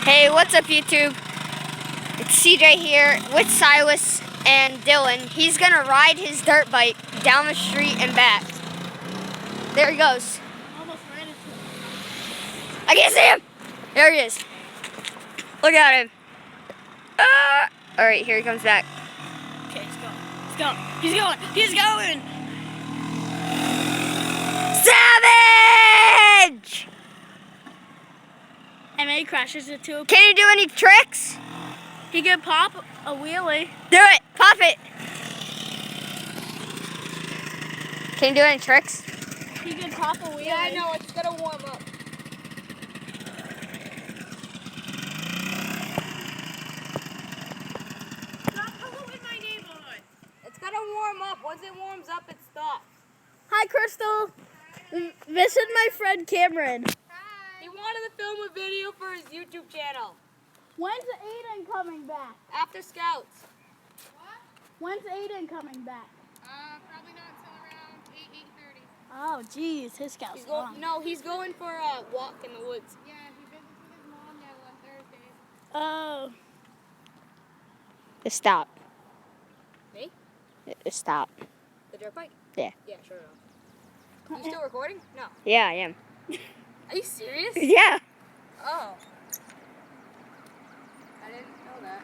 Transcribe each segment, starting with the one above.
Hey, what's up YouTube? It's CJ here with Silas and Dylan. He's gonna ride his dirt bike down the street and back. There he goes. Almost ran into him. I can't see him! There he is. Look at him. Alright, here he comes back. Okay, he's going. He's going. He's going. He's going! Savage! And then he crashes into a... Can you do any tricks? He could pop a wheelie. Do it! Pop it! Can you do any tricks? He could pop a wheelie. Yeah, I know. It's gonna warm up. Stop polluting my neighborhood. It's gonna warm up. Once it warms up, it stops. Hi, Crystal. This is my friend Cameron. He wanted to film a video for his YouTube channel. When's Aiden coming back? After Scouts. When's Aiden coming back? Probably not until around 8:30. Oh, geez, his scout's He's long. he's going for a walk in the woods. Yeah, he visits with his mom now on Thursdays. Oh. Just stop. Me? Just stop. The dirt bike? Yeah. Yeah, sure enough. You still recording? No. Yeah, I am. Are you serious? Yeah. Oh. I didn't know that.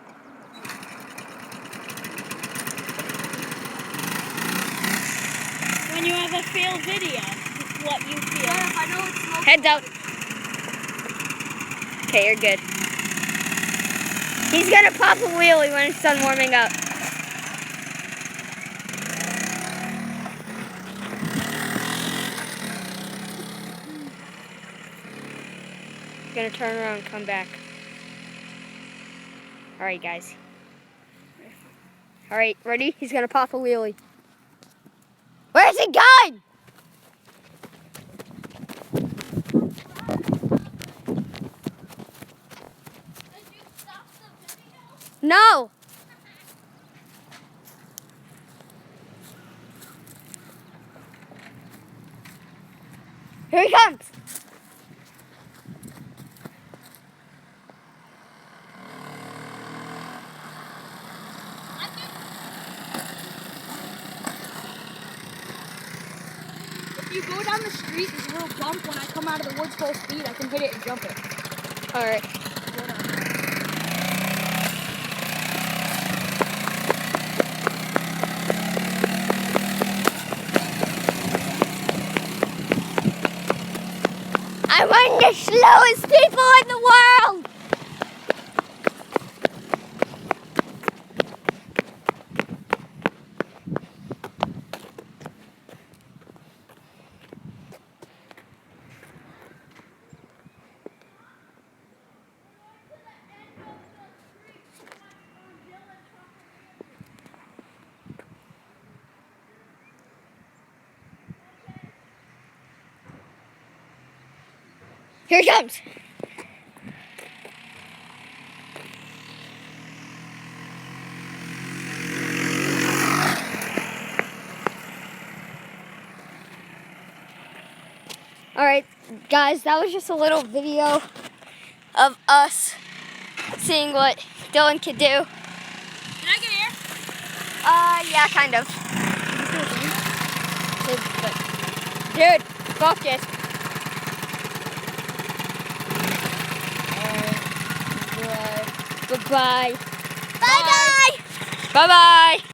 When you have a failed video, what you feel. Yeah, I know it's smoking. Heads up. Okay, you're good. He's gonna pop a wheelie when it's done warming up. He's gonna turn around and come back. Alright, guys. Alright, ready? He's gonna pop a wheelie. Where's he going? No. Here he comes. If you go down the street, there's a little bump. When I come out of the woods full speed, I can hit it and jump it. All right. I'm one of the slowest people in the world. Here he comes. All right, guys, that was just a little video of us seeing what Dylan could do. Did I get here? Yeah, kind of. Dude, focus. Bye-bye. Bye-bye. Bye-bye.